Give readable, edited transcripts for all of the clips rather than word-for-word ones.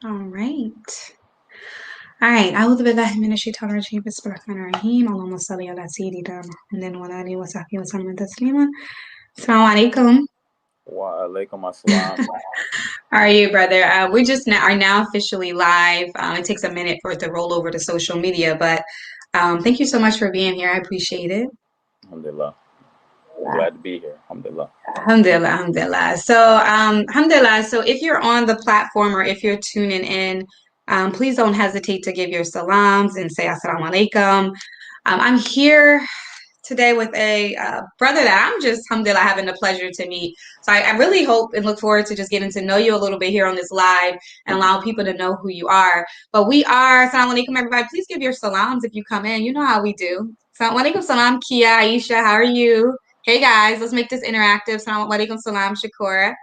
All right. All right. أعوذ بالله من الشيطان الرجيم بسم الله الرحمن الرحيم اللهم صل على سيدنا محمد وعلى آله وصحبه وسلم تسليما. السلام عليكم. Wa alaikum assalam. How are you, brother? We just are now officially live. It takes a minute for it to roll over to social media, but thank you so much for being here. I appreciate it. Alhamdulillah. Glad to be here. Alhamdulillah. Alhamdulillah, alhamdulillah. So, alhamdulillah. So, if you're on the platform or if you're tuning in, please don't hesitate to give your salams and say assalamu alaikum. I'm here today with a brother that I'm just, alhamdulillah, having the pleasure to meet. So, I really hope and look forward to just getting to know you a little bit here on this live and allow people to know who you are. But we are, assalamu alaikum, everybody. Please give your salams if you come in. You know how we do. Assalamu alaikum, salam, Kia, Aisha. How are you? Hey guys, let's make this interactive. Assalamu alaikum salam, Shakura.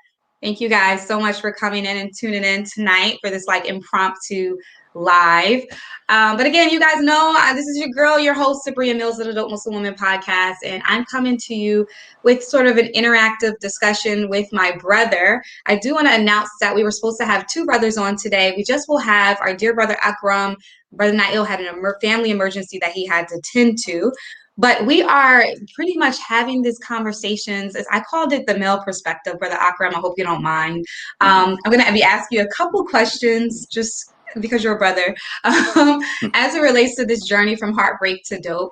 Thank you guys so much for coming in and tuning in tonight for this like impromptu live. But again, you guys know this is your girl, your host, Sabria Mills of the Dope Muslim Women Podcast, and I'm coming to you with sort of an interactive discussion with my brother. I do want to announce that we were supposed to have two brothers on today. We just will have our dear brother Akram. Brother Nail had a family emergency that he had to tend to. But we are pretty much having these conversations, as I called it, the male perspective, Brother Akram. I hope you don't mind. I'm going to be asking you a couple questions, just because you're a brother, as it relates to this journey from heartbreak to dope.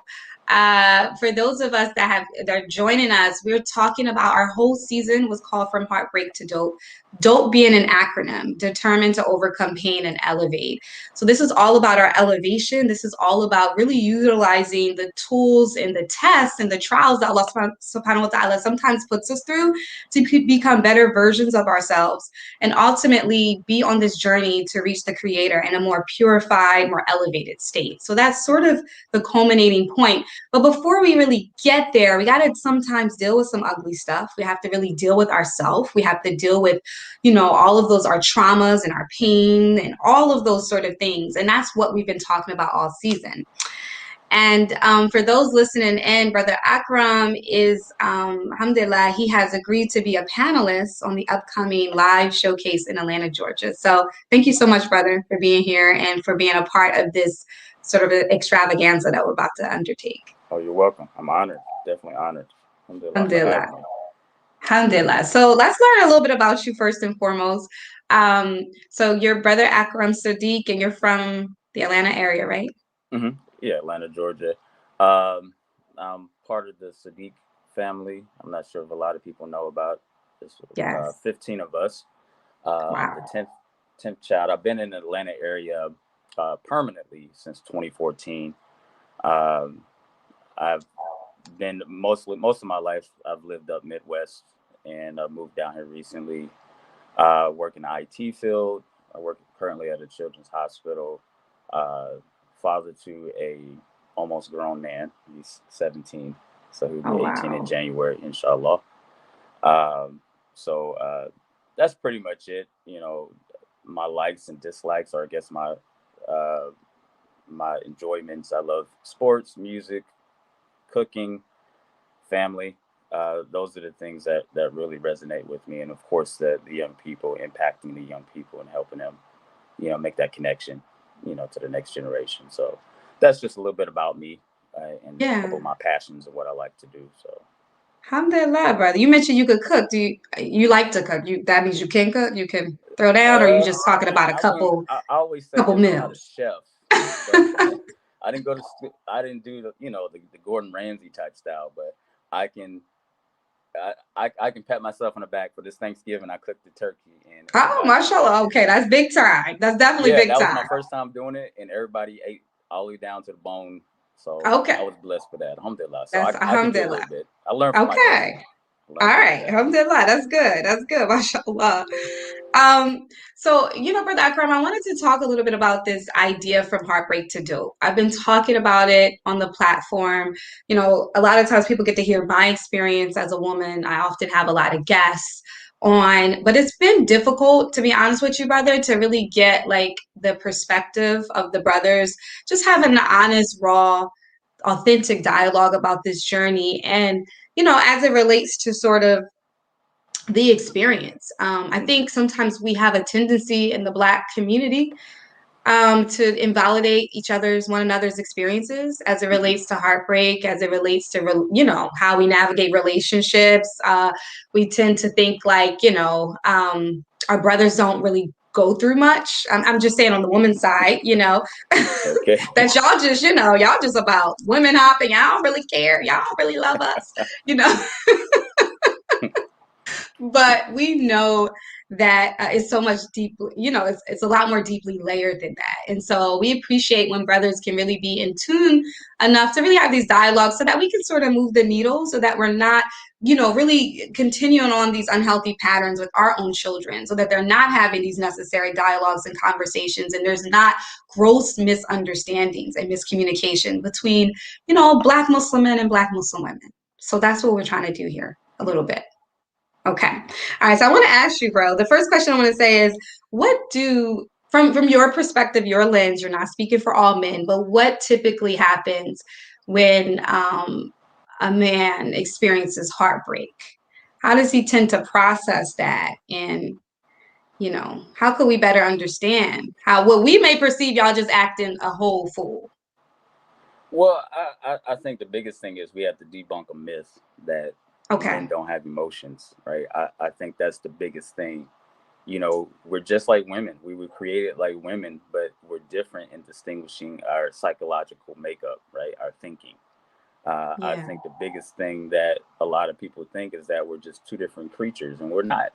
For those of us that are joining us, we're talking about our whole season was called From Heartbreak to Dope. Dope being an acronym, determined to overcome pain and elevate. So this is all about our elevation. This is all about really utilizing the tools and the tests and the trials that Allah subhanahu wa ta'ala sometimes puts us through to become better versions of ourselves and ultimately be on this journey to reach the creator in a more purified, more elevated state. So that's sort of the culminating point. But before we really get there, we got to sometimes deal with some ugly stuff. We have to really deal with ourselves. We have to deal with, all of those, our traumas and our pain and all of those sort of things. And that's what we've been talking about all season. And for those listening in, Brother Akram is, alhamdulillah, he has agreed to be a panelist on the upcoming live showcase in Atlanta, Georgia. So thank you so much, brother, for being here and for being a part of this sort of extravaganza that we're about to undertake. Oh, you're welcome. I'm honored. Definitely honored. Alhamdulillah for Alhamdulillah. having me. Alhamdulillah. So let's learn a little bit about you first and foremost. So your brother Akram Sadiq, and you're from the Atlanta area, right? Yeah, Atlanta, Georgia. Um, I'm part of the Sadiq family. I'm not sure if a lot of people know about. There's Yes. 15 of us. I'm the Wow. 10th child. I've been in the Atlanta area permanently since 2014. Um, I've been most of my life. I've lived up Midwest, and I moved down here recently. Work in the IT field. I work currently at a children's hospital. Uh, Father to a almost grown man. He's 17, so he'll Oh, be 18 in wow. January, inshallah. Um, so that's pretty much it. My likes and dislikes, or I guess uh, my enjoyments. I love sports, music, cooking, family. Those are the things that really resonate with me, and of course, the young people, impacting the young people and helping them, make that connection, to the next generation. So that's just a little bit about me, and a couple Yeah. of my passions of what I like to do. So Alhamdulillah, brother. You mentioned you could cook. Do you like to cook? That means you can cook. You can throw down, or you just talking about a I wouldn't. I always say couple this. I'm not a meals. chef, but I didn't go to school. I didn't do the Gordon Ramsay type style, but I can. I can pat myself on the back for this Thanksgiving. I cooked the turkey and Oh, everybody enjoyed mashallah. it. Okay, that's big time. That's definitely Yeah, big that was my time. first time doing it, and everybody ate all the way down to the bone. So I Okay, was blessed for that. Alhamdulillah. So that's I can do a alhamdulillah. little bit. I learned from my dad. Okay. I All learned from my right. dad. Alhamdulillah. That's good. That's good. Mashallah. So, Brother Akram, I wanted to talk a little bit about this idea from heartbreak to dope. I've been talking about it on the platform. A lot of times people get to hear my experience as a woman. I often have a lot of guests on, but it's been difficult, to be honest with you, brother, to really get like the perspective of the brothers, just having an honest, raw, authentic dialogue about this journey. And, as it relates to sort of the experience. I think sometimes we have a tendency in the Black community to invalidate one another's experiences as it Mm-hmm. relates to heartbreak, as it relates to, how we navigate relationships. We tend to think like, our brothers don't really go through much. I'm just saying on the woman's side, Okay. that y'all just about women hopping. Y'all don't really care. Y'all don't really love us, you know. But we know that it's so much deeply, it's a lot more deeply layered than that. And so we appreciate when brothers can really be in tune enough to really have these dialogues so that we can sort of move the needle so that we're not, really continuing on these unhealthy patterns with our own children, so that they're not having these necessary dialogues and conversations, and there's not gross misunderstandings and miscommunication between, Black Muslim men and Black Muslim women. So that's what we're trying to do here a little bit. Okay. All right. So I want to ask you, bro. The first question I want to say is, what do from your perspective, your lens, you're not speaking for all men, but what typically happens when a man experiences heartbreak? How does he tend to process that? And, how could we better understand how what we may perceive y'all just acting a whole fool? Well, I think the biggest thing is we have to debunk a myth that men Okay. don't have emotions, right? I think that's the biggest thing. We're just like women. We were created like women, but we're different in distinguishing our psychological makeup, right? Our thinking. I Yeah. think the biggest thing that a lot of people think is that we're just two different creatures, and we're not.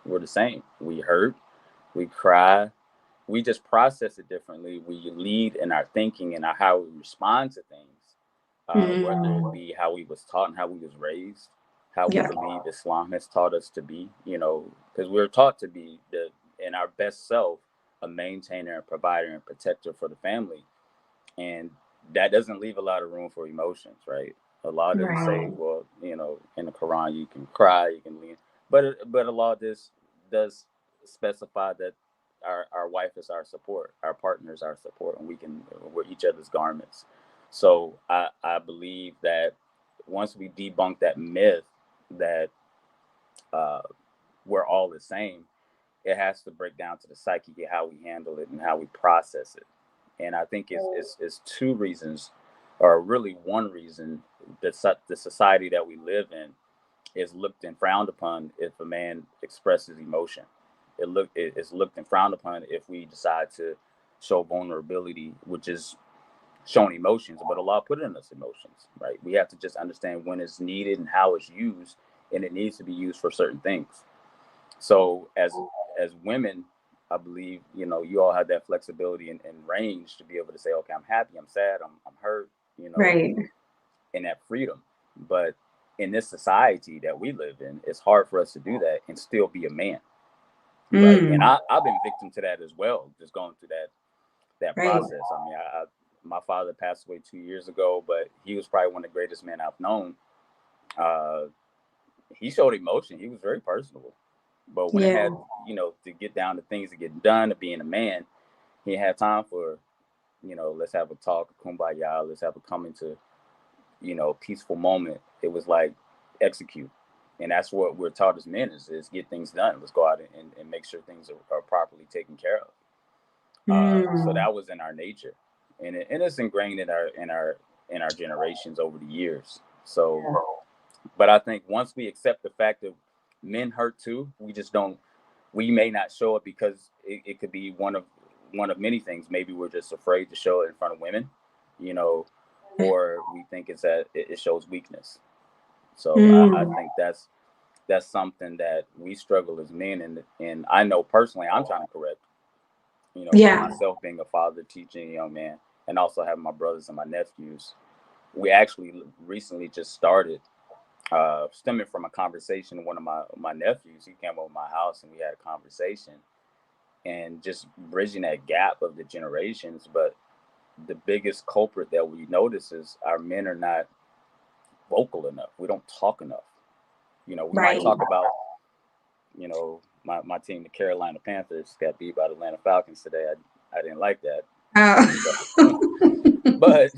We're the same. We hurt, we cry, we just process it differently. We lead in our thinking and how we respond to things, whether it Mm, be how we was taught and how we was raised, how we yeah. believe Islam has taught us to be. Because we're taught to be in our best self, a maintainer, a provider, and protector for the family, and that doesn't leave a lot of room for emotions, right? Allah doesn't say, Right. well, in the Quran you can cry, you can lean, but Allah does specify that our wife is our support, our partner is our support, and we're each other's garments. So I believe that once we debunk that myth that uh, we're all the same, it has to break down to the psyche, how we handle it and how we process it. And I think it's two reasons, or really one reason, that the society that we live in is looked and frowned upon if a man expresses emotion. It's looked and frowned upon if we decide to show vulnerability, which is showing emotions. But Allah put in us emotions, right? We have to just understand when it's needed and how it's used, and it needs to be used for certain things. So as women, I believe you all have that flexibility and range to be able to say, okay, I'm happy, I'm sad, I'm hurt, Right. and that freedom. But in this society that we live in, it's hard for us to do that and still be a man, right? And Mm, I've been victim to that as well, just going through that right. process. I mean, my father passed away 2 years ago, but he was probably one of the greatest men I've known. Uh, he showed emotion. He was very personable. But when it Yeah. had, to get down to things to get done, to being a man, he had time for, let's have a talk, kumbaya, let's have a coming to, peaceful moment. It was like execute. And that's what we're taught as men is get things done. Let's go out and make sure things are properly taken care of. So Mm, that was in our nature, and it's ingrained in our generations over the years. So, but I think once we accept the fact that men hurt too, we just don't. We may not show it because it could be one of many things. Maybe we're just afraid to show it in front of women, you know, or we think it's that it shows weakness. So I mm, think that's something that we struggle as men, and I know personally I'm trying to correct. For yeah. myself being a father, teaching a young man, and also having my brothers and my nephews, we actually recently just started, stemming from a conversation. One of my nephews, he came over my house and we had a conversation, and just bridging that gap of the generations. But the biggest culprit that we notice is our men are not vocal enough. We don't talk enough. We might Right. talk about, my team, the Carolina Panthers, got beat by the Atlanta Falcons today. I didn't like that. Oh. But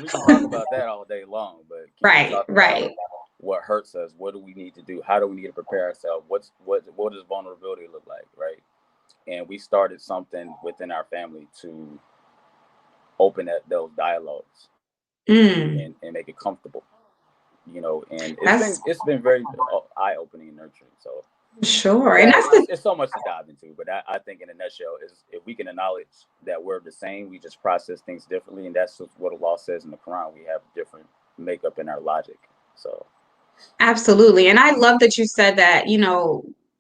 we can talk about that all day long. But can we Right. talk about Right. what hurts us, what do we need to do, how do we need to prepare ourselves, what does vulnerability look like, right? And we started something within our family to open those dialogues Mm, and make it comfortable, and that's it's been very eye opening and nurturing. So sure. And yeah, that's the it's so much to dive into, but I think in a nutshell is if we can acknowledge that we're the same, we just process things differently, and that's what Allah says in the Quran. We have different makeup in our logic. So absolutely. And I love that you said that,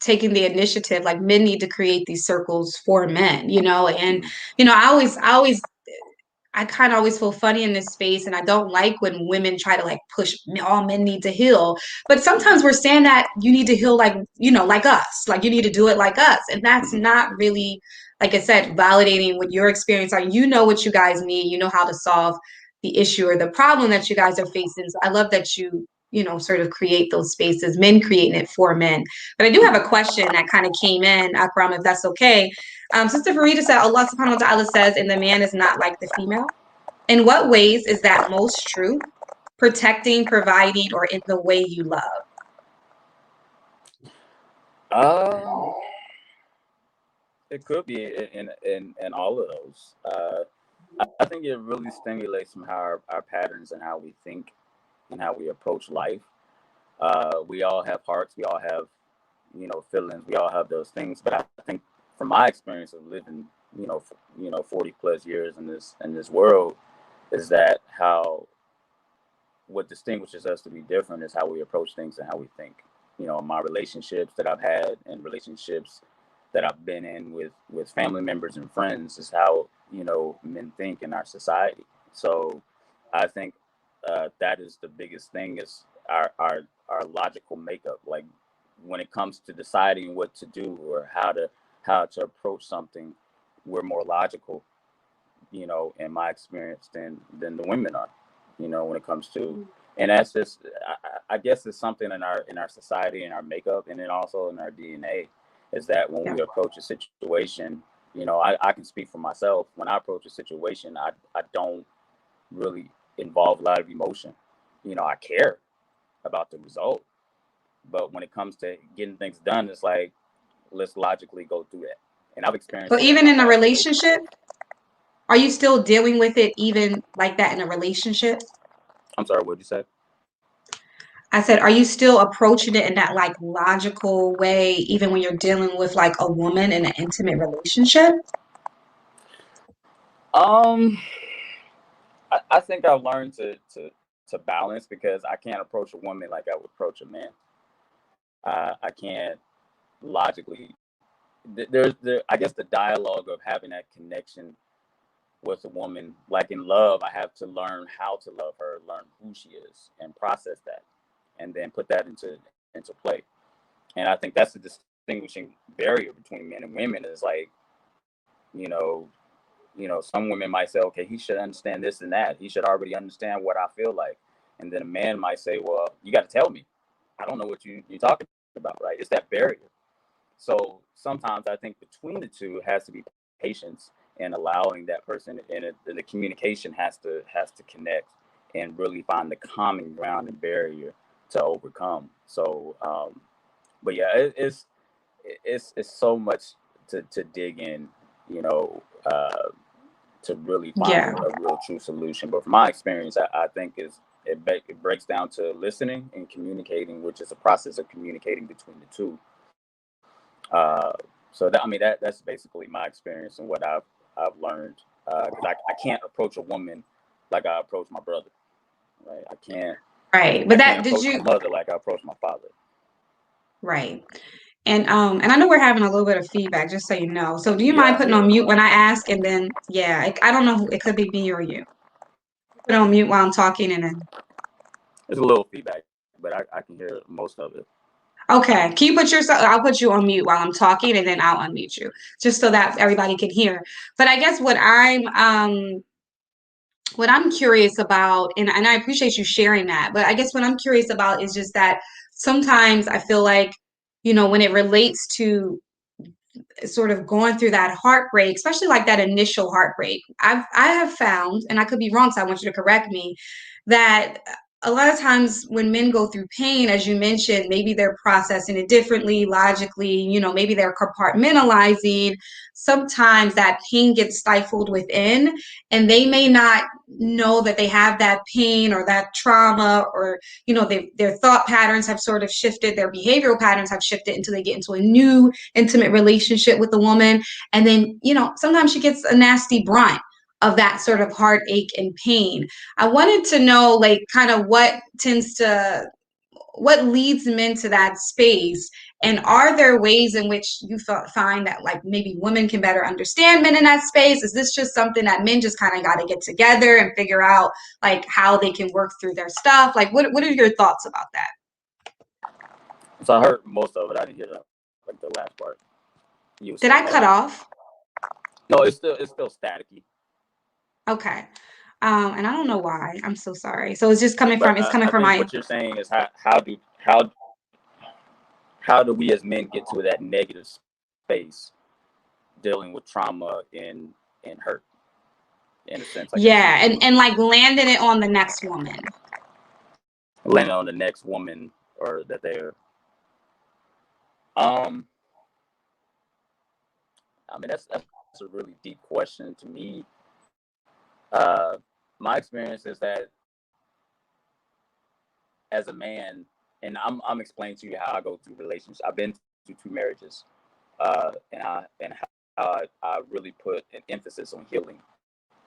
taking the initiative, like men need to create these circles for men, and mhm, I kind of always feel funny in this space, and I don't like when women try to like push all men need to heal. But mhm, sometimes we're saying that you need to heal like, like us, like you need to do it like us. And that's mhm, not really, like I said, validating what your experience are. You know what you guys need, you know how to solve the issue or the problem that you guys are facing. So I love that sort of create those spaces, men creating it for men. But I do have mhm. a question that kind of came in, Akram, if that's okay. Sister Farida said, Allah subhanahu wa ta'ala says, and the man is not like the female. In what ways is that most true? Protecting, providing, or in the way you love? Um, it could be in all of those. I think it really stimulates from how our patterns and how we think and how we approach life. We all have hearts. We all have, feelings. We all have those things. But I think from my experience of living, 40 plus years in this world, is that how what distinguishes us to be different is how we approach things and how we think. My relationships that I've had and relationships that I've been in with family members and friends is how men think in our society. So I think that is the biggest thing is our logical makeup. Like when it comes to deciding what to do or how to approach something, we're more logical, in my experience than the women are, when it comes to, and that's just, I guess it's something in our society and our makeup, and then also in our DNA, is that when Yeah. we approach a situation, I can speak for myself. When I approach a situation, I don't really involve a lot of emotion. I care about the result, but when it comes to getting things done, it's like let's logically go through that. And I've So experienced that in even my in a past relationship, relationships. are you still dealing with it even like that in a relationship? I'm sorry, what did you say? I said, are you still approaching it in that like logical way, even when you're dealing with like a woman in an intimate relationship? Um, I think I've learned to balance because I can't approach a woman like I would approach a man. I can't logically. I guess the dialogue of having that connection with a woman, like in love, I have to learn how to love her, learn who she is, and process that, and then put that into play. And I think that's the distinguishing barrier between men and women is like, you know, some women might say, okay, he should understand this and that. He should already understand what I feel like. And then a man might say, well, you got to tell me. I don't know what you're talking about, right? It's that barrier. So sometimes I think between the two has to be patience and allowing that person, and the communication has to connect and really find the common ground and barrier to overcome. So, but yeah, it's so much to dig in, you know, to really find Yeah. a real true solution. But from my experience, I think it breaks down to listening and communicating, which is a process of communicating between the two. So that's basically my experience and what I've learned. Because I can't approach a woman like I approach my brother. Right? Right. I But can't that did approach my you mother like I approach my father. right. And I know we're having a little bit of feedback, just so you know. So do you Yeah, mind I putting hear on it. mute when I ask? And then, yeah, I don't know who, it could be me or you. Put on mute while I'm talking and then, There's a little feedback, but I can hear most of it. okay. Can you put yourself, I'll put you on mute while I'm talking and then I'll unmute you just so that everybody can hear. But I guess what I'm curious about, and I appreciate you sharing that, but I guess what I'm curious about is just that sometimes I feel like, when it relates to sort of going through that heartbreak, especially like that initial heartbreak, I have found, and I could be wrong, so I want you to correct me, that a lot of times when men go through pain, as you mentioned, maybe they're processing it differently, logically, maybe they're compartmentalizing. Sometimes that pain gets stifled within, and they may not know that they have that pain or that trauma, or, their thought patterns have sort of shifted, their behavioral patterns have shifted until they get into a new intimate relationship with a woman. And then, sometimes she gets a nasty brunt of that sort of heartache and pain. I wanted to know, like, kind of what leads men to that space, and are there ways in which you find that, like, maybe women can better understand men in that space? Is this just something that men just kind of got to get together and figure out, like, how they can work through their stuff? Like, what are your thoughts about that? So I heard most of it. I didn't hear like the last part. You were Did saying I cut that. off? No, it's still staticky. Okay. And I don't know why. I'm so sorry. So But it's coming I from think my. what you're saying is how do we as men get to that negative space dealing with trauma and hurt, in a sense, I guess Yeah, you and like landing it on the next woman. landing on the next woman, or that they're um I mean that's a really deep question to me. Uh my experience is that as a man, and I'm explaining to you how I go through relationships. I've been through two marriages, and how I really put an emphasis on healing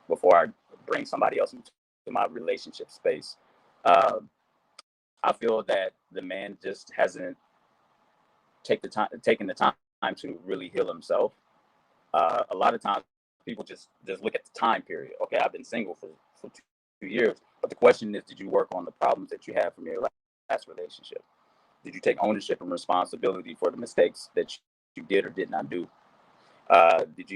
before I bring somebody else into my relationship space. Uh, I feel that the man just hasn't taken the time to really heal himself. A lot of times, people just look at the time period. Okay, I've been single for 2 years, but the question is, did you work on the problems that you had from your last relationship? Did you take ownership and responsibility for the mistakes that you did or did not do? Did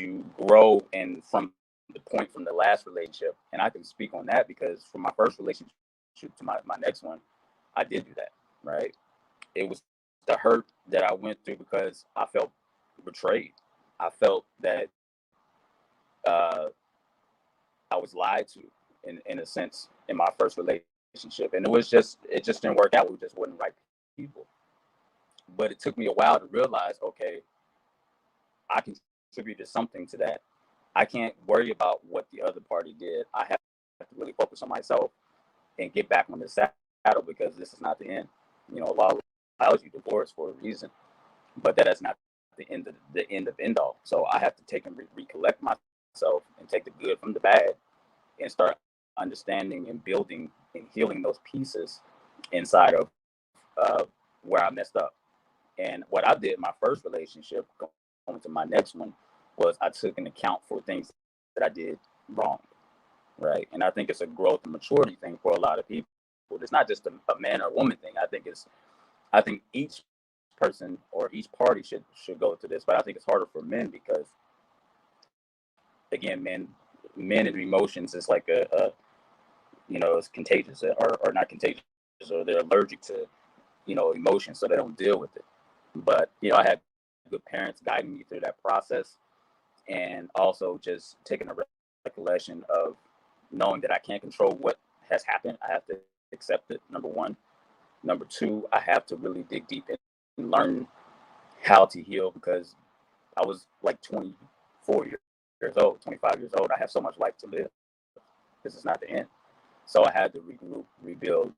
you grow and from the point from the last relationship? And I can speak on that because from my first relationship to my next one, I did do that. Right? It was the hurt that I went through because I felt betrayed. I felt that uh, I was lied to in a sense in my first relationship, and it just didn't work out. We just wasn't right people. But it took me a while to realize, okay, I contributed something to that. I can't worry about what the other party did. I have to really focus on myself and get back on the saddle because this is not the end. Law allows you divorce for a reason, but that is not the end of end all. So I have to take and recollect myself and take the good from the bad and start understanding and building and healing those pieces inside of uh, where I messed up. And what I did in my first relationship, going to my next one, was I took an account for things that I did wrong, right? And I think it's a growth and maturity thing for a lot of people. It's not just a man or woman thing. I think each person or each party should go through this, but I think it's harder for men because, again, men and emotions is like it's contagious or not contagious, or they're allergic to emotions, so they don't deal with it. But I had good parents guiding me through that process, and also just taking a recollection of knowing that I can't control what has happened. I have to accept it. Number one. Number two, I have to really dig deep and learn how to heal because I was like 24 years old, 25 years old. I have so much life to live. This is not the end. So I had to regroup, rebuild,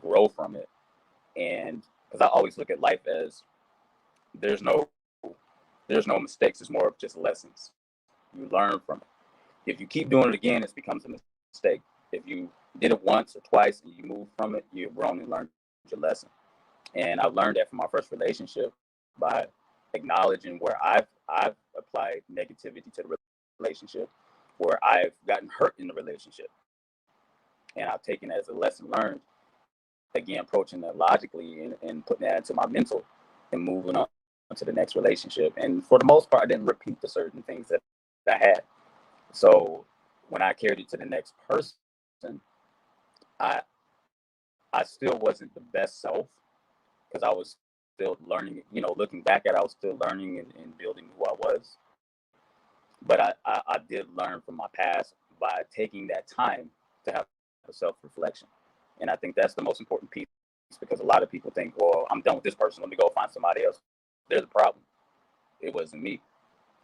grow from it. And because I always look at life as there's no there's no mistakes. It's more of just lessons. You learn from it. If you keep doing it again, it becomes a mistake. If you did it once or twice and you move from it, you've grown and learned your lesson. And I learned that from my first relationship by acknowledging where I've applied negativity to the relationship, where I've gotten hurt in the relationship, and I've taken it as a lesson learned. Again, approaching that logically and putting that into my mental and moving on to the next relationship. And for the most part, I didn't repeat the certain things that I had. So when I carried it to the next person, I I still wasn't the best self because I was still learning. Looking back at it, I was still learning and building who I was. But I did learn from my past by taking that time to have a self reflection. And I think that's the most important piece, because a lot of people think, well, I'm done with this person, let me go find somebody else. There's a problem. It wasn't me,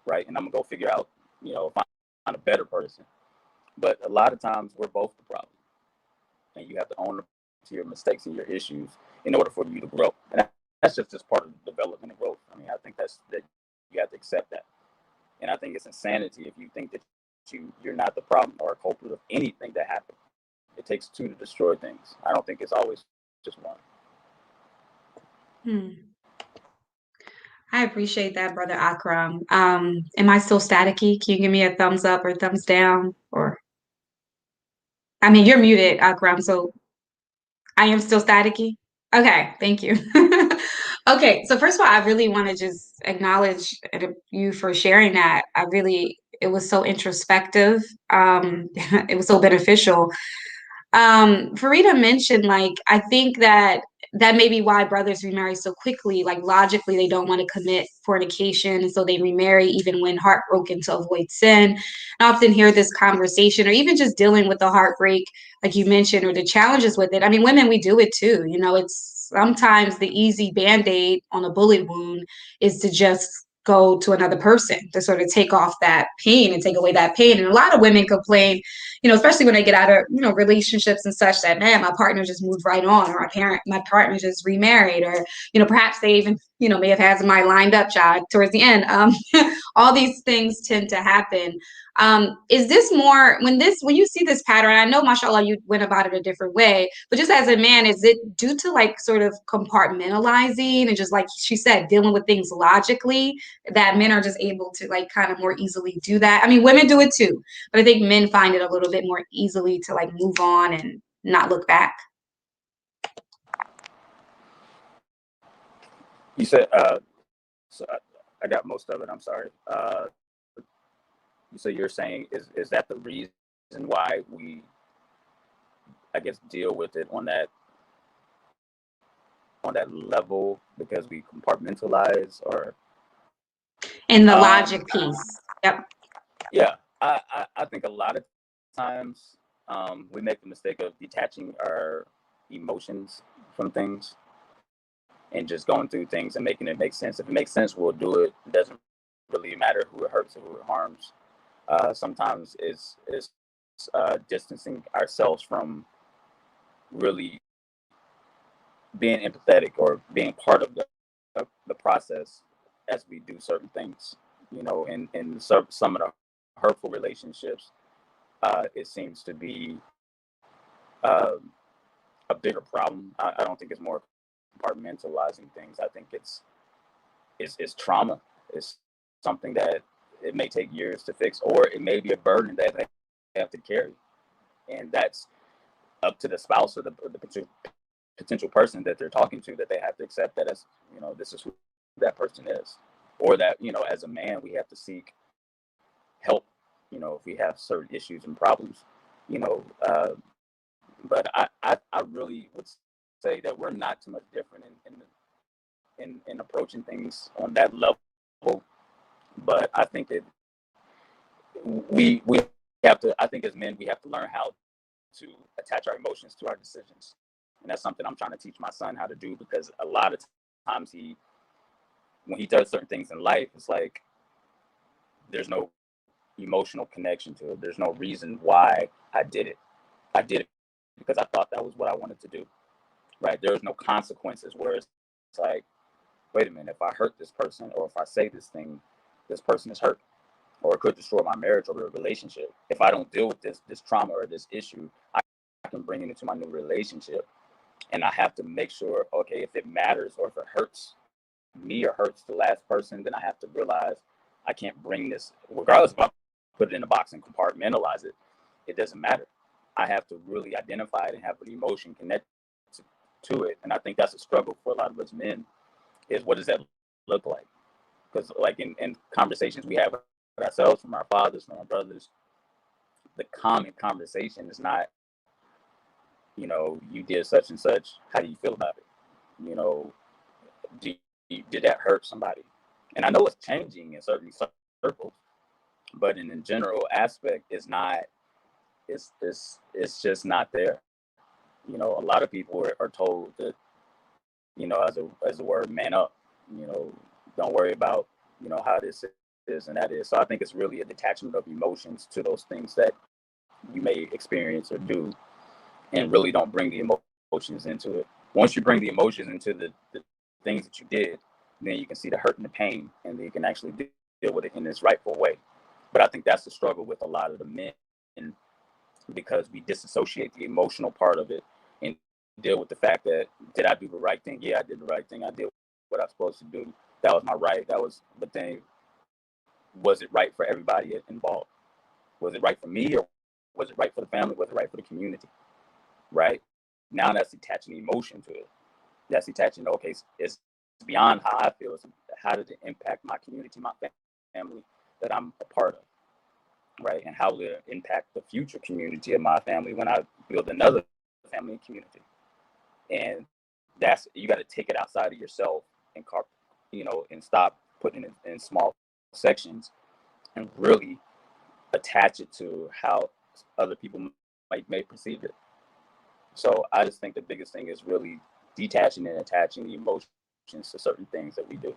right? And I'm gonna go figure out, find a better person. But a lot of times we're both the problem, and you have to own to your mistakes and your issues in order for you to grow. And that's just part of the development and growth. I mean, I think that you have to accept that. And I think it's insanity if you think that you're not the problem or a culprit of anything that happened. It takes two to destroy things. I don't think it's always just one. I appreciate that, Brother Akram. Am I still staticky? Can you give me a thumbs up or thumbs down? Or, I mean, you're muted, Akram, so I am still staticky? Okay, thank you. Okay, so first of all, I really want to just acknowledge you for sharing that. It was so introspective. It was so beneficial. Farida mentioned, like, I think that may be why brothers remarry so quickly. Like, logically, they don't want to commit fornication, and so they remarry even when heartbroken to avoid sin. I often hear this conversation, or even just dealing with the heartbreak, like you mentioned, or the challenges with it. I mean, women, we do it too. It's sometimes the easy band-aid on a bullet wound is to just go to another person to sort of take off that pain and take away that pain. And a lot of women complain, especially when they get out of, relationships and such, that, man, my partner just moved right on, or my partner just remarried, or, perhaps they even, may have had somebody lined up, child, towards the end. All these things tend to happen. Is this more when you see this pattern? I know, mashallah, you went about it a different way, but just as a man, is it due to, like, sort of compartmentalizing and just, like she said, dealing with things logically, that men are just able to, like, kind of more easily do that? I mean, women do it too, but I think men find it a little bit more easily to, like, move on and not look back. You said, so I got most of it. I'm sorry. So you're saying, is that the reason why we, I guess, deal with it on that level, because we compartmentalize, or In the logic piece. Yep. Yeah, I think a lot of times we make the mistake of detaching our emotions from things and just going through things and making it make sense. If it makes sense, we'll do it. It doesn't really matter who it hurts or who it harms. Sometimes it's distancing ourselves from really being empathetic or being part of the process as we do certain things. In some of the hurtful relationships, it seems to be uh, a bigger problem. I don't think it's more compartmentalizing things. I think it's trauma. It's something that it may take years to fix, or it may be a burden that they have to carry, and that's up to the spouse or the potential person that they're talking to, that they have to accept that as, this is who that person is, or that, as a man, we have to seek help, if we have certain issues and problems, but I really would say that we're not too much different in approaching things on that level. But I think that we have to, I think as men, we have to learn how to attach our emotions to our decisions. And that's something I'm trying to teach my son how to do, because a lot of times when he does certain things in life, it's like there's no emotional connection to it. There's no reason why I did it. I did it because I thought that was what I wanted to do, right? There's no consequences, where it's like, wait a minute, if I hurt this person, or if I say this thing, this person is hurt, or it could destroy my marriage or a relationship. If I don't deal with this trauma or this issue, I can bring it into my new relationship. And I have to make sure, okay, if it matters, or if it hurts me or hurts the last person, then I have to realize I can't bring this, regardless if I put it in a box and compartmentalize it, it doesn't matter. I have to really identify it and have an emotion connected to it. And I think that's a struggle for a lot of us men, is what does that look like? Because, like, in conversations we have with ourselves, from our fathers, from our brothers, the common conversation is not, you did such and such, how do you feel about it? Did that hurt somebody? And I know it's changing in certain circles, but in a general aspect, it's not. It's just not there. A lot of people are told that, as a word, man up. You know, don't worry about, how this is and that is. So I think it's really a detachment of emotions to those things that you may experience or do, and really don't bring the emotions into it. Once you bring the emotions into the things that you did, then you can see the hurt and the pain, and then you can actually deal with it in its rightful way. But I think that's the struggle with a lot of the men, because we disassociate the emotional part of it and deal with the fact that, did I do the right thing? Yeah, I did the right thing. I did what I was supposed to do. That was my right. But then, was it right for everybody involved? Was it right for me, or was it right for the family? Was it right for the community? Right? Now that's attaching emotion to it. That's attaching, okay, it's beyond how I feel. It's how did it impact my community, my family that I'm a part of? Right? And how will it impact the future community of my family when I build another family and community? And you got to take it outside of yourself and and stop putting it in small sections, and really attach it to how other people may perceive it. So I just think the biggest thing is really detaching and attaching the emotions to certain things that we do.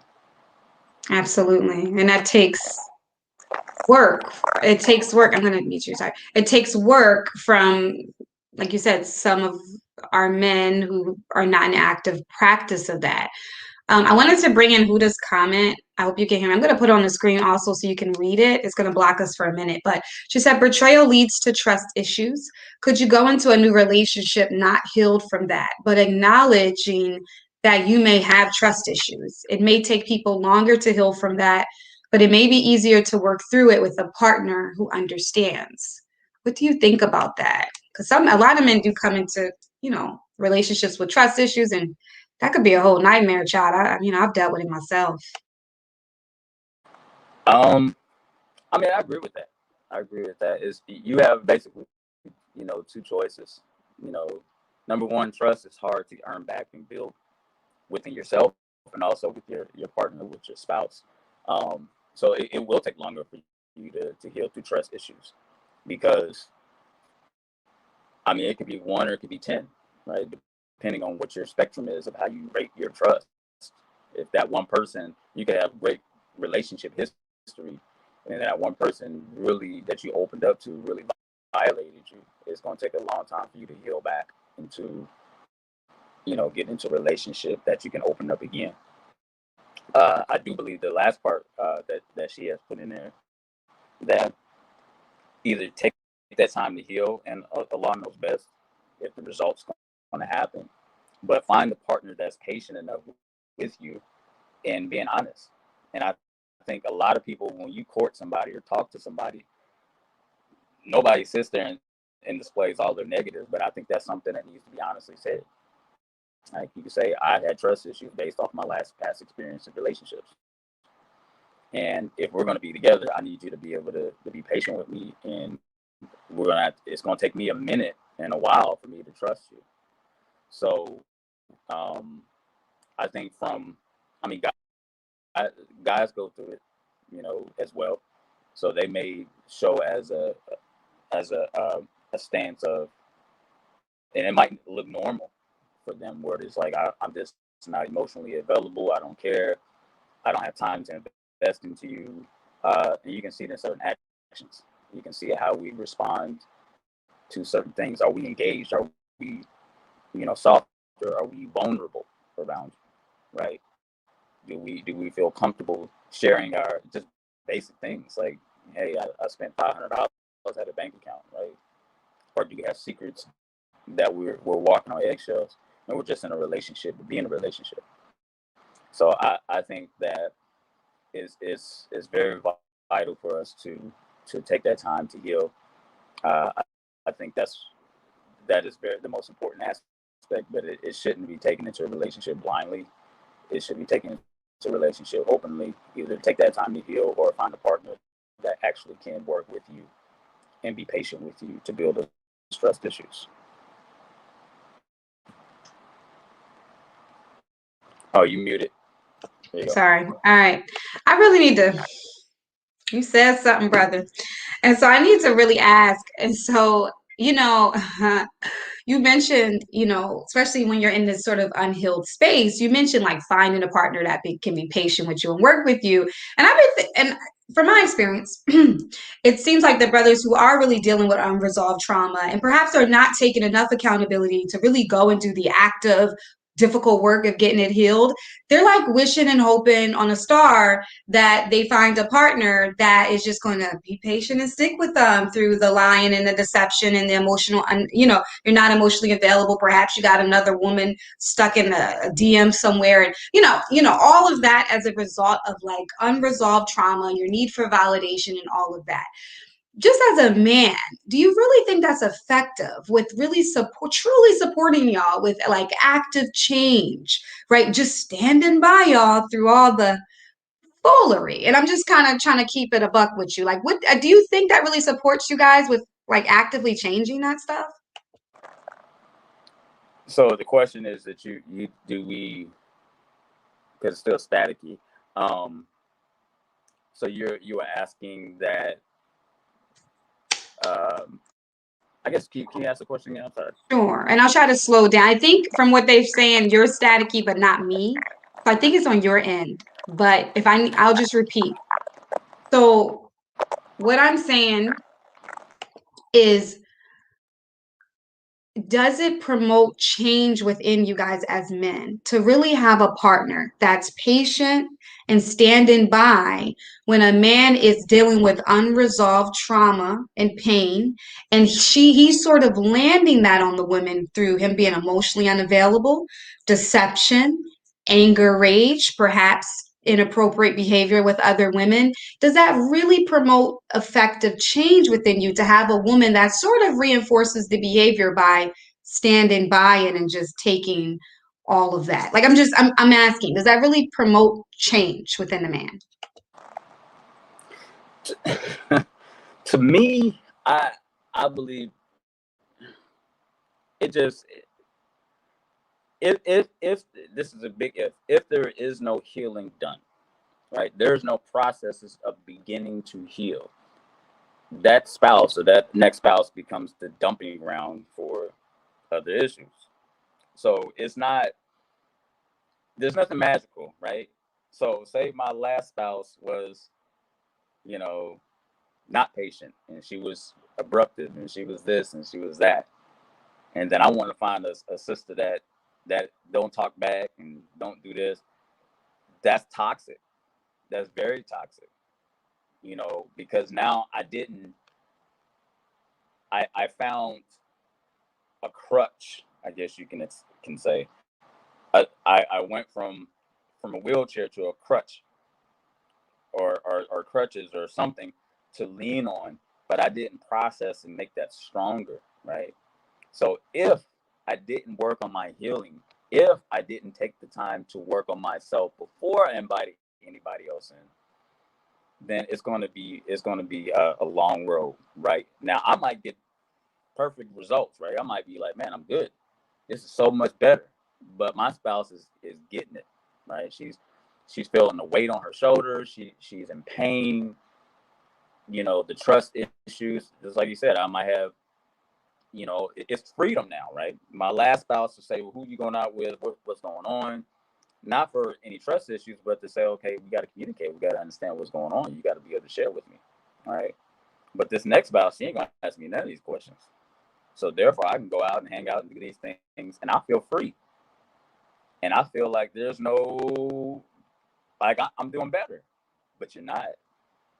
Absolutely. And that takes work. It takes work. I'm going to mute you. Sorry. It takes work from, like you said, some of our men who are not in active practice of that. I wanted to bring in Huda's comment. I hope you can hear me. I'm going to put it on the screen also so you can read it. It's going to block us for a minute. But she said, betrayal leads to trust issues. Could you go into a new relationship not healed from that, but acknowledging that you may have trust issues? It may take people longer to heal from that, but it may be easier to work through it with a partner who understands. What do you think about that? Because a lot of men do come into, relationships with trust issues, and that could be a whole nightmare, child. I've dealt with it myself. I mean, I agree with that. I agree with that. Is you have basically, two choices. You know, Number one, trust is hard to earn back and build within yourself, and also with your partner, with your spouse. So it will take longer for you to heal through trust issues, because I mean, it could be one or it could be 10, right? Depending on what your spectrum is of how you rate your trust. If that one person, you could have great relationship history, and that one person really that you opened up to really violated you, it's going to take a long time for you to heal back into, get into a relationship that you can open up again. I do believe the last part that she has put in there, that either take that time to heal, and Allah knows best if the results going to happen, but find a partner that's patient enough with you and being honest. And I think a lot of people, when you court somebody or talk to somebody, nobody sits there and displays all their negatives, but I think that's something that needs to be honestly said. Like, you can say, I had trust issues based off my past experience in relationships. And if we're going to be together, I need you to be able to be patient with me. And it's going to take me a minute and a while for me to trust you. So I think guys go through it, as well. So they may show as a stance of, and it might look normal for them, where it's like, I'm just not emotionally available. I don't care. I don't have time to invest into you. And you can see it in certain actions. You can see how we respond to certain things. Are we engaged? Are we, soft? Are we vulnerable around you? Right? Do we feel comfortable sharing our just basic things, like, hey, I spent $500 at a bank account, right? Or do we have secrets that we're walking on eggshells, and we're just in a relationship to be in a relationship? So I think that is very vital for us to take that time to heal. I think that is the most important aspect, but it shouldn't be taken into a relationship blindly. It should be taken into a relationship openly. Either take that time to heal, or find a partner that actually can work with you and be patient with you to build those trust issues. Oh, you muted. There you go. Sorry. All right. I really need to. You said something, brother. And so I need to really ask. And so, you mentioned, especially when you're in this sort of unhealed space, you mentioned like finding a partner that can be patient with you and work with you. And and from my experience, it seems like the brothers who are really dealing with unresolved trauma and perhaps are not taking enough accountability to really go and do the active, difficult work of getting it healed, they're like wishing and hoping on a star that they find a partner that is just going to be patient and stick with them through the lying and the deception and the emotional, you're not emotionally available. Perhaps you got another woman stuck in a DM somewhere, and all of that as a result of like unresolved trauma, your need for validation and all of that. Just as a man, do you really think that's effective with really truly supporting y'all with like active change, right? Just standing by y'all through all the foolery. And I'm just kind of trying to keep it a buck with you. Like, what do you think that really supports you guys with like actively changing that stuff? So the question is that you do we, because it's still staticky. So you were asking that. I guess can you ask the question again? I'm sorry. Sure. And I'll try to slow down. I think from what they're saying, you're staticky, but not me. So I think it's on your end. But if I'll just repeat. So what I'm saying is, does it promote change within you guys as men to really have a partner that's patient and standing by when a man is dealing with unresolved trauma and pain, and he's sort of landing that on the women through him being emotionally unavailable, deception, anger, rage, perhaps inappropriate behavior with other women? Does that really promote effective change within you to have a woman that sort of reinforces the behavior by standing by it and just taking all of that? Like, I'm asking, does that really promote change within the man? To me, I believe it just, if this is a big if there is no healing done, right? There's no processes of beginning to heal. That spouse or that next spouse becomes the dumping ground for other issues. So it's not, there's nothing magical, right? So say my last spouse was, you know, not patient, and she was abruptive, and she was this and she was that, and then I want to find a sister that don't talk back and don't do this. That's toxic. That's very toxic. Because now I found a crutch, I guess you can say. I went from a wheelchair to a crutch, or crutches or something to lean on, but I didn't process and make that stronger, right? So if I didn't work on my healing, if I didn't take the time to work on myself before I invited anybody else in, then it's going to be a long road, right? Now I might get perfect results, right? I might be like, man, I'm good. This is so much better. But my spouse is getting it, right? She's feeling the weight on her shoulders. She's in pain. The trust issues. Just like you said, I might have. It's freedom now, right? My last spouse to say, well, who you going out with? What's going on? Not for any trust issues, but to say, okay, we got to communicate. We got to understand what's going on. You got to be able to share with me, all right? But this next spouse, she ain't gonna ask me none of these questions. So therefore, I can go out and hang out and do these things, and I feel free. And I feel like there's no, like I'm doing better, but you're not.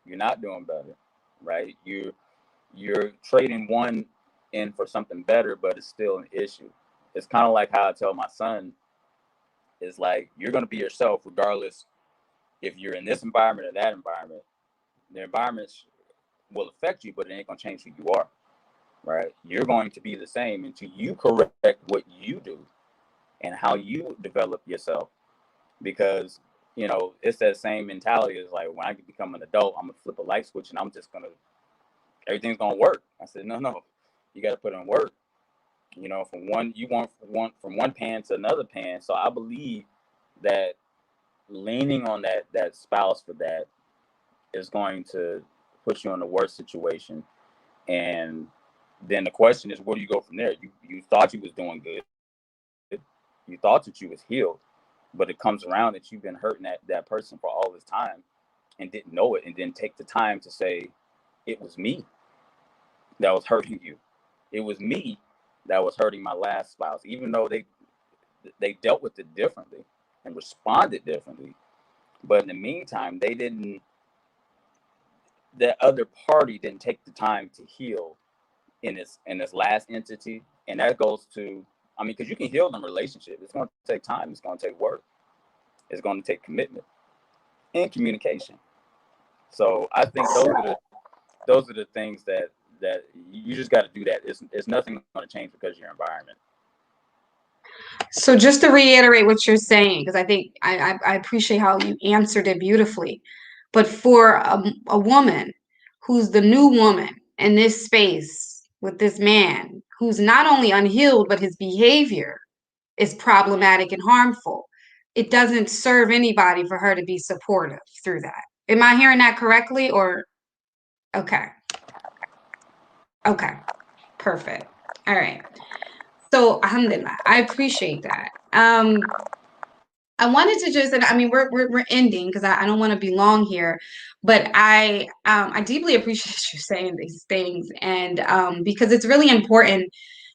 You're not doing better, right? You're trading one in for something better, but it's still an issue. It's kind of like how I tell my son, is like, you're gonna be yourself regardless if you're in this environment or that environment. The environments will affect you, but it ain't gonna change who you are, right? You're going to be the same until you correct what you do and how you develop yourself. Because it's that same mentality as like, when I become an adult, I'm gonna flip a light switch and I'm just gonna, everything's gonna work. I said, no, you got to put in work. From one, you want from one pan to another pan. So I believe that leaning on that spouse for that is going to put you in the worst situation. And then the question is, where do you go from there? You thought you was doing good. You thought that you was healed, but it comes around that you've been hurting that person for all this time and didn't know it, and didn't take the time to say, it was me that was hurting you. It was me that was hurting my last spouse, even though they dealt with it differently and responded differently. But in the meantime, that other party didn't take the time to heal in this last entity. And that goes to, I mean, because you can heal in a relationship. It's going to take time. It's going to take work. It's going to take commitment and communication. So I think those are the things that you just got to do that. It's nothing going to change because of your environment. So just to reiterate what you're saying, because I think I appreciate how you answered it beautifully. But for a woman who's the new woman in this space with this man who's not only unhealed, but his behavior is problematic and harmful, it doesn't serve anybody for her to be supportive through that. Am I hearing that correctly? Or okay. Okay. Perfect. All right. So, alhamdulillah, I appreciate that. I wanted to just, and I mean, we're ending because I don't want to be long here, but I deeply appreciate you saying these things, and because it's really important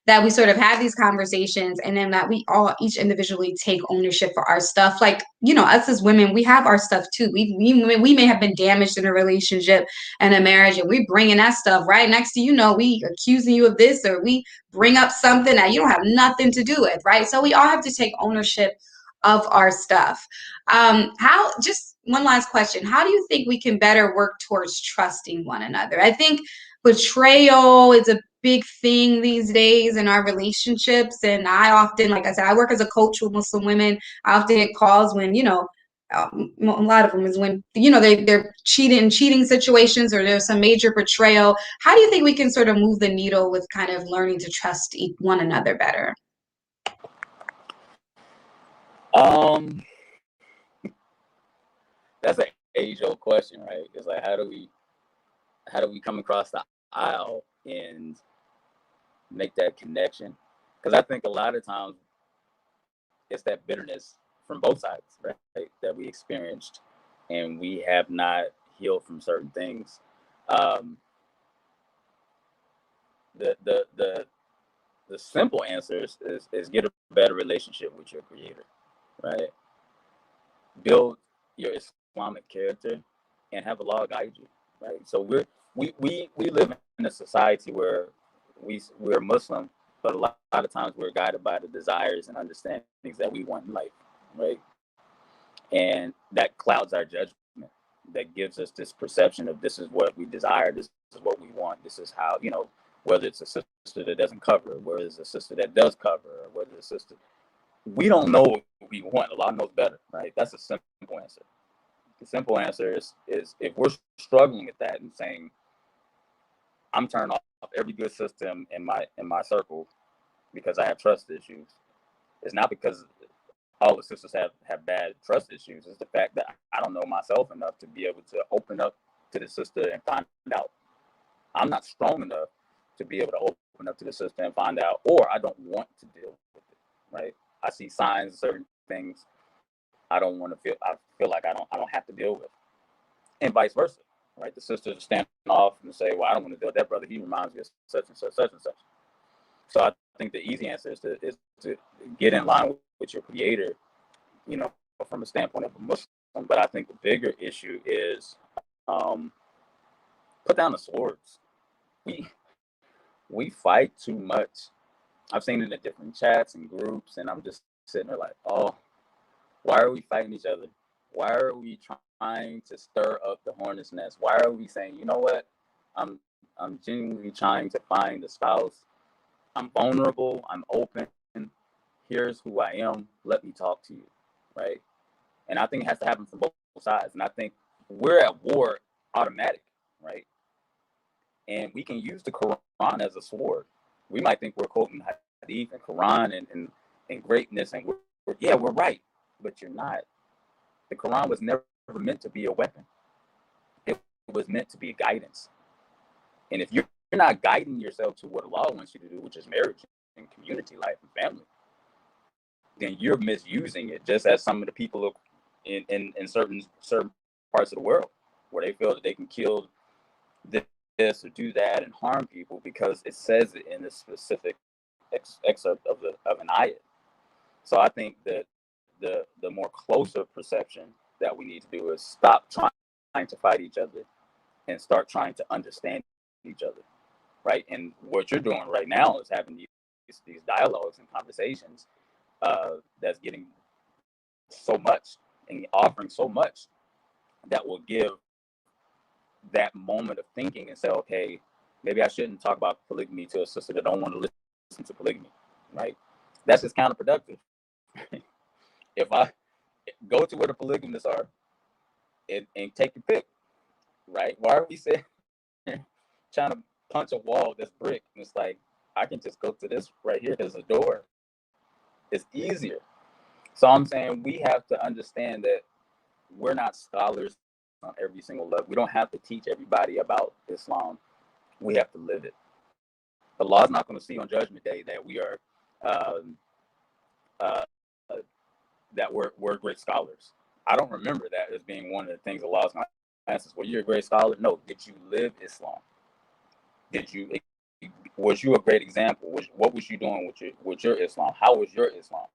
that we sort of have these conversations, and then that we all each individually take ownership for our stuff. Like, you know, us as women, we have our stuff too. We may have been damaged in a relationship and a marriage, and we bringing that stuff right next to, you know, we accusing you of this, or we bring up something that you don't have nothing to do with, right? So we all have to take ownership of our stuff. How, just one last question, how do you think we can better work towards trusting one another? I think betrayal is a big thing these days in our relationships. And I often, like I said, I work as a coach with Muslim women. I often get calls when, you know, a lot of them is when, you know, they're cheating situations, or there's some major betrayal. How do you think we can sort of move the needle with kind of learning to trust one another better? Um, that's an age-old question, right? It's like, how do we come across the aisle and make that connection? Because I think a lot of times it's that bitterness from both sides, right? That we experienced, and we have not healed from certain things. Um, the simple answer is get a better relationship with your creator, right? Build your Islamic character and have Allah guide you, right? So we live in a society where we're Muslim, but a lot of times we're guided by the desires and understandings that we want in life, right? And that clouds our judgment. That gives us this perception of, this is what we desire, this is what we want, this is how, you know, whether it's a sister that doesn't cover, whether it's a sister that does cover, or whether it's a sister, we don't know what we want. Allah knows better, right? That's a simple answer. The simple answer is if we're struggling with that and saying, I'm turning off every good system in my circle because I have trust issues, it's not because all the sisters have bad trust issues. It's the fact that I don't know myself enough to be able to open up to the sister and find out. I'm not strong enough to be able to open up to the sister and find out, or I don't want to deal with it, right? I see signs of certain things I don't want to feel. I feel like I don't have to deal with, and vice versa, right? The sisters stand off and say, "Well, I don't want to deal with that brother. He reminds me of such and such, such and such." So I think the easy answer is to get in line with your creator, you know, from a standpoint of a Muslim. But I think the bigger issue is put down the swords. We fight too much. I've seen it in different chats and groups, and I'm just sitting there like, oh, why are we fighting each other? Why are we trying to stir up the hornet's nest? Why are we saying, you know what? I'm genuinely trying to find a spouse. I'm vulnerable. I'm open. Here's who I am. Let me talk to you, right? And I think it has to happen from both sides. And I think we're at war automatic, right? And we can use the Quran as a sword. We might think we're quoting Hadith and Quran and greatness, and we're right, but you're not. The Quran was never meant to be a weapon. It was meant to be a guidance. And if you're not guiding yourself to what Allah wants you to do, which is marriage and community life and family, then you're misusing it. Just as some of the people in certain parts of the world where they feel that they can kill this or do that and harm people because it says it in a specific excerpt of an ayat. So I think that the more closer perception that we need to do is stop trying to fight each other and start trying to understand each other, right? And what you're doing right now is having these dialogues and conversations that's getting so much and offering so much that will give that moment of thinking and say, okay, maybe I shouldn't talk about polygamy to a sister that don't want to listen to polygamy, right? That's just counterproductive. If I go to where the polygamists are and take your pick, right? Why are we saying trying to punch a wall that's brick? And it's like, I can just go to this right here. There's a door. It's easier. So I'm saying we have to understand that we're not scholars on every single level. We don't have to teach everybody about Islam. We have to live it. Allah's not going to see on Judgment Day that we are uh, that we're great scholars. I don't remember that as being one of the things Allah's going to ask us. Well, you're a great scholar. No, did you live Islam? Was you a great example? What was you doing with your Islam? How was your Islam?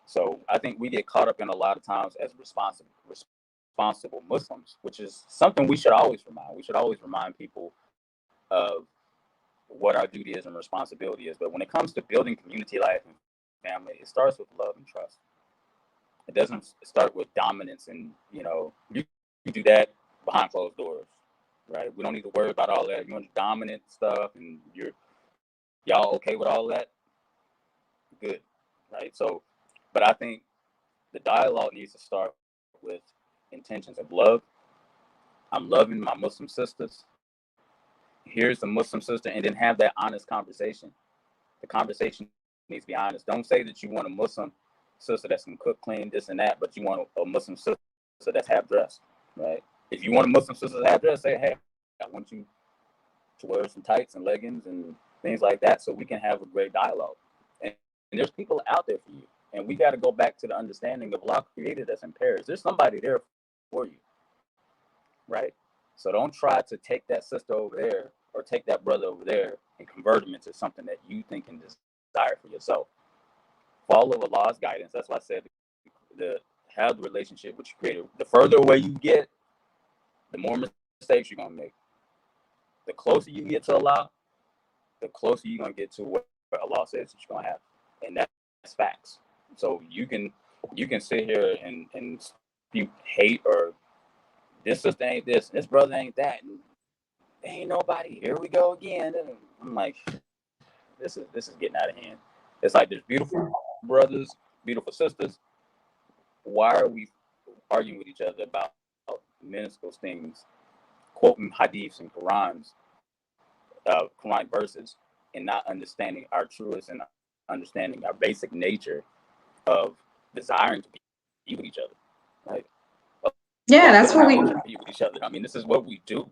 So I think we get caught up in a lot of times as responsible Muslims, which is something we should always remind. We should always remind people of what our duty is and responsibility is. But when it comes to building community life and family, it starts with love and trust. It doesn't start with dominance and, you do that behind closed doors, right? We don't need to worry about all that. You want dominant stuff and y'all okay with all that? Good, right? So, but I think the dialogue needs to start with intentions of love. I'm loving my Muslim sisters. Here's the Muslim sister, and then have that honest conversation. The conversation needs to be honest. Don't say that you want a Muslim sister that's can cook, clean, this and that, but you want a Muslim sister that's half dressed, right? If you want a Muslim sister that's half dressed, say, hey, I want you to wear some tights and leggings and things like that, so we can have a great dialogue. And there's people out there for you. And we got to go back to the understanding of Allah created us in pairs. There's somebody there for you, right? So don't try to take that sister over there or take that brother over there and convert them into something that you think and desire for yourself. Follow Allah's guidance. That's why I said have the relationship with your creator. The further away you get, the more mistakes you're going to make. The closer you get to Allah, the closer you're going to get to what Allah says that you're going to have. And that's facts. So you can sit here and you hate or this sister ain't this, this brother ain't that, and ain't nobody. Here we go again. And I'm like, this is getting out of hand. It's like there's beautiful brothers, beautiful sisters. Why are we arguing with each other about minuscule things, quoting hadiths and Quranic verses, and not understanding our truest and understanding our basic nature of desiring to be with each other, right? Yeah, that's what we be with each other. I mean, this is what we do.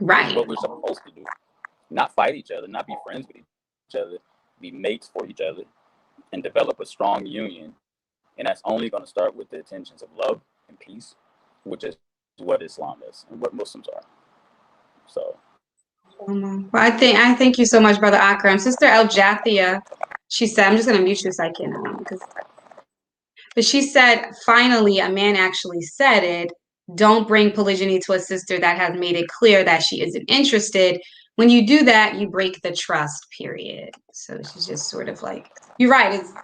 right. This is what we're supposed to do. Not fight each other, not be friends with each other, be mates for each other, and develop a strong union. And that's only going to start with the intentions of love and peace, which is what Islam is and what Muslims are. So. Well, I thank you so much, Brother Akram. Sister El Jathia, she said, I'm just going to mute you so I can, but she said, finally, a man actually said it. Don't bring polygyny to a sister that has made it clear that she isn't interested. When you do that, you break the trust, period. So she's just sort of like, you're right. It's,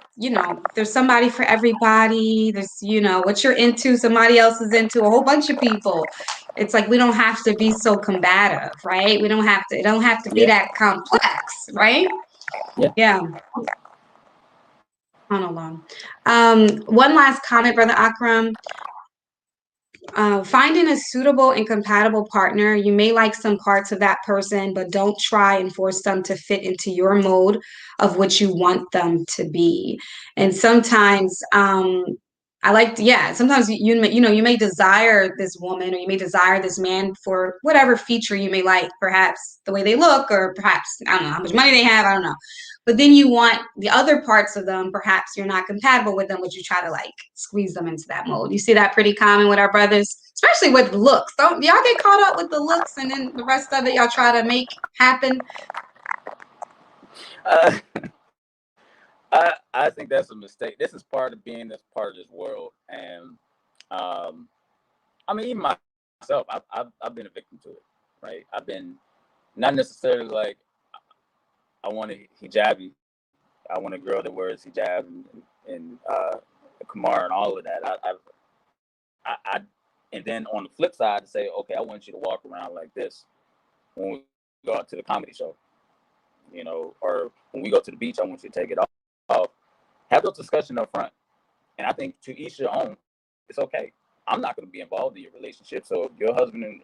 there's somebody for everybody. There's, what you're into, somebody else is into, a whole bunch of people. It's like, we don't have to be so combative, right? It don't have to be that complex, right? Yeah. One last comment, Brother Akram. Finding a suitable and compatible partner, you may like some parts of that person, but don't try and force them to fit into your mode of what you want them to be. And sometimes I like, yeah, sometimes you may desire this woman or you may desire this man for whatever feature you may like, perhaps the way they look, or perhaps, I don't know, how much money they have, I don't know. But then you want the other parts of them, perhaps you're not compatible with them, but you try to like squeeze them into that mold. You see that pretty common with our brothers, especially with looks. Don't y'all get caught up with the looks and then the rest of it y'all try to make happen? Uh, I think that's a mistake. This is part of being this part of this world, and um, I mean, even myself, I've been a victim to it, right? I've been not necessarily like I want a hijabi, I want a girl that wears hijab and kamar and all of that. I and then on the flip side to say, okay, I want you to walk around like this when we go out to the comedy show, or when we go to the beach, I want you to take it off. Have those discussions up front. And I think to each your own, it's okay. I'm not going to be involved in your relationship. So if your husband and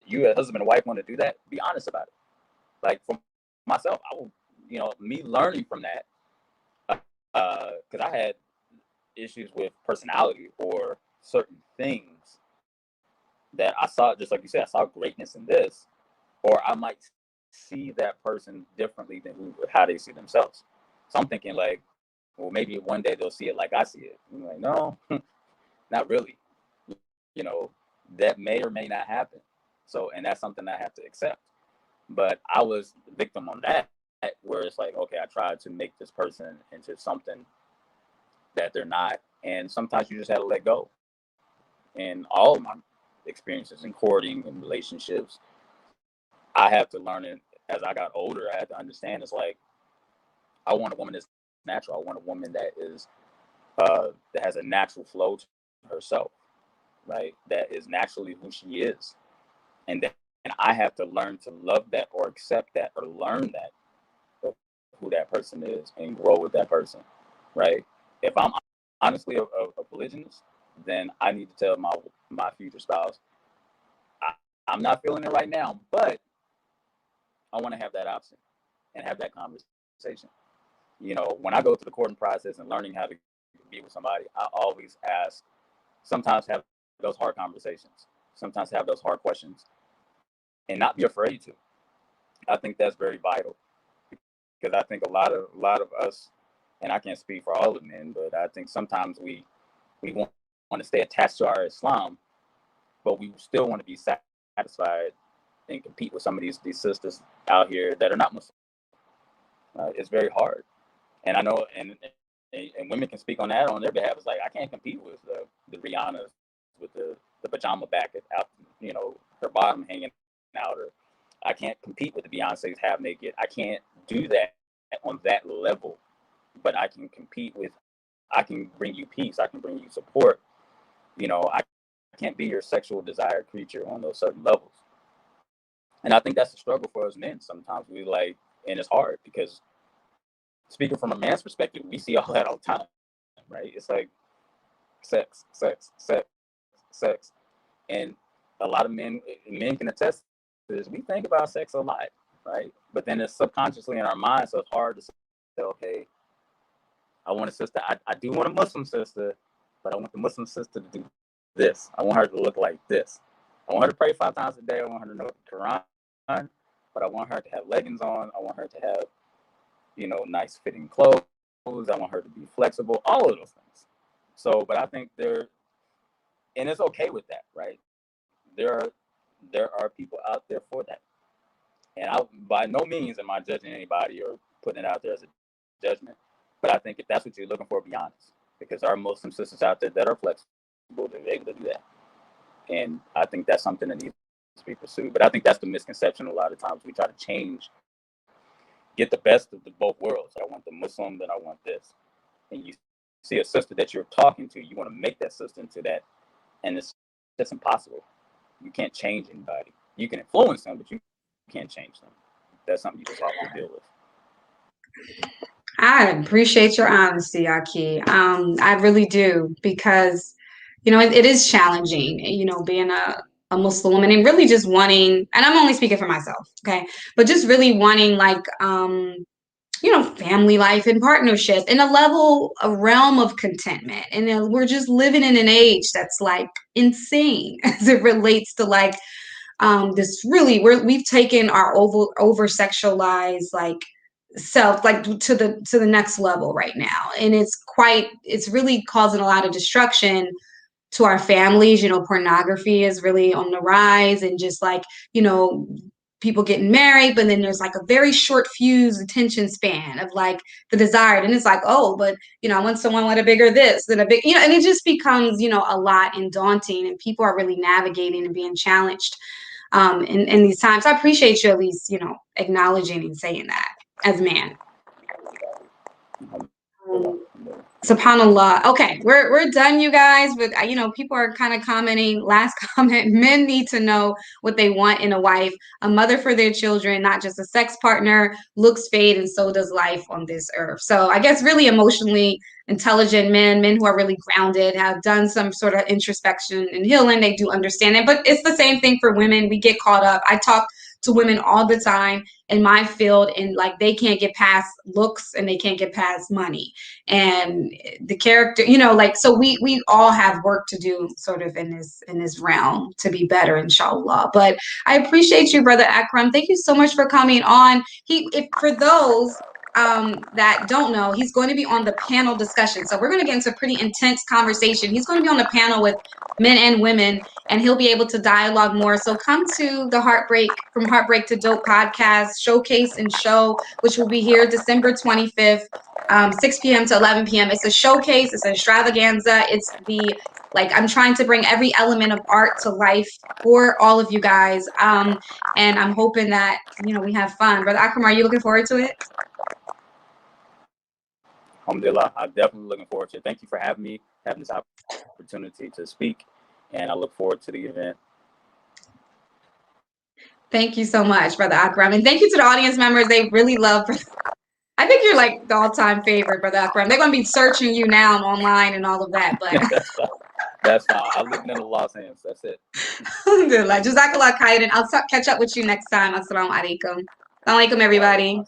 you, as husband and wife, want to do that, be honest about it. Like for myself, I will, me learning from that, because I had issues with personality or certain things that I saw, just like you said, I saw greatness in this, or I might see that person differently than how they see themselves. So I'm thinking like, well, maybe one day they'll see it like I see it. I'm like, no, not really. You know, that may or may not happen. So, and that's something I have to accept. But I was the victim on that, where it's like, okay, I tried to make this person into something that they're not. And sometimes you just have to let go. And all of my experiences in courting and relationships, I have to learn it as I got older. I had to understand it's like, I want a woman that's natural. I want a woman that has a natural flow to herself, right? That is naturally who she is. And I have to learn to love that or accept that or learn that who that person is and grow with that person, right? If I'm honestly a polygynist, then I need to tell my future spouse, I, I'm not feeling it right now, but I want to have that option and have that conversation. When I go through the courting process and learning how to be with somebody, I always ask, sometimes have those hard conversations, sometimes have those hard questions, and not be afraid to. I think that's very vital, because I think a lot of us, and I can't speak for all of men, but I think sometimes we want to stay attached to our Islam, but we still want to be satisfied and compete with some of these sisters out here that are not Muslim. It's very hard, and I know, and women can speak on that on their behalf. It's like I can't compete with the Rihannas with the pajama back out, her bottom hanging out, or I can't compete with the Beyonce's half naked. I can't do that on that level, but I can compete with. I can bring you peace. I can bring you support. I can't be your sexual desired creature on those certain levels. And I think that's a struggle for us men. Sometimes we like, and it's hard because speaking from a man's perspective, we see all that all the time, right? It's like sex, sex, sex, sex, and a lot of men can attest to this. We think about sex a lot, right? But then it's subconsciously in our mind, so it's hard to say, okay, I want a sister. I do want a Muslim sister, but I want the Muslim sister to do this. I want her to look like this. I want her to pray 5 times a day. I want her to know the Quran, but I want her to have leggings on. I want her to have, nice fitting clothes. I want her to be flexible. All of those things. So, but I think and it's okay with that, right? There are people out there for that, and I by no means am I judging anybody or putting it out there as a judgment. But I think if that's what you're looking for, be honest, because there are Muslim sisters out there that are flexible, they're able to do that, and I think that's something that needs to be pursued. But I think that's the misconception. A lot of times we try to get the best of both worlds. I want the Muslim, then I want this, and you see a sister that you're talking to, you want to make that sister into that, and it's just impossible. You can't change anybody. You can influence them, but you can't change them. That's something you just have to deal with. I appreciate your honesty, Aki. I really do, because, it is challenging, being a Muslim woman and really just wanting, and I'm only speaking for myself, okay, but just really wanting like family life and partnership in a realm of contentment. And we're just living in an age that's like insane as it relates to like this really we've taken our over sexualized like self like to the next level right now, and it's really causing a lot of destruction to our families. Pornography is really on the rise, and just like people getting married, but then there's like a very short fuse attention span of like the desired, and it's like, oh, but I want someone with a bigger this than a big, and it just becomes a lot and daunting, and people are really navigating and being challenged in these times. I appreciate you at least acknowledging and saying that as a man. SubhanAllah. Okay, we're done, you guys. But people are kind of commenting. Last comment: men need to know what they want in a wife, a mother for their children, not just a sex partner. Looks fade, and so does life on this earth. So I guess really emotionally intelligent men who are really grounded, have done some sort of introspection and healing. They do understand it, but it's the same thing for women. We get caught up. I talk to women all the time in my field, and like they can't get past looks and they can't get past money and the character, like, so we all have work to do sort of in this realm to be better, inshallah. But I appreciate you, brother Akram. Thank you so much for coming on. If for those that don't know, he's going to be on the panel discussion. So we're going to get into a pretty intense conversation. He's going to be on the panel with men and women, and he'll be able to dialogue more. So come to the From Heartbreak to Dope podcast showcase and show, which will be here December 25th, 6 p.m. to 11 p.m. It's a showcase. It's an extravaganza. I'm trying to bring every element of art to life for all of you guys. And I'm hoping that, we have fun. Brother Akram, are you looking forward to it? Alhamdulillah, I'm definitely looking forward to it. Thank you for having me, having this opportunity to speak, and I look forward to the event. Thank you so much, Brother Akram. And thank you to the audience members. They really love, I think you're like the all-time favorite, Brother Akram. They're going to be searching you now online and all of that, but That's fine. I live in the Los Angeles. That's it. Alhamdulillah. Jazakallah khairan. I'll catch up with you next time. Assalamu alaikum. Assalamu alaikum, everybody.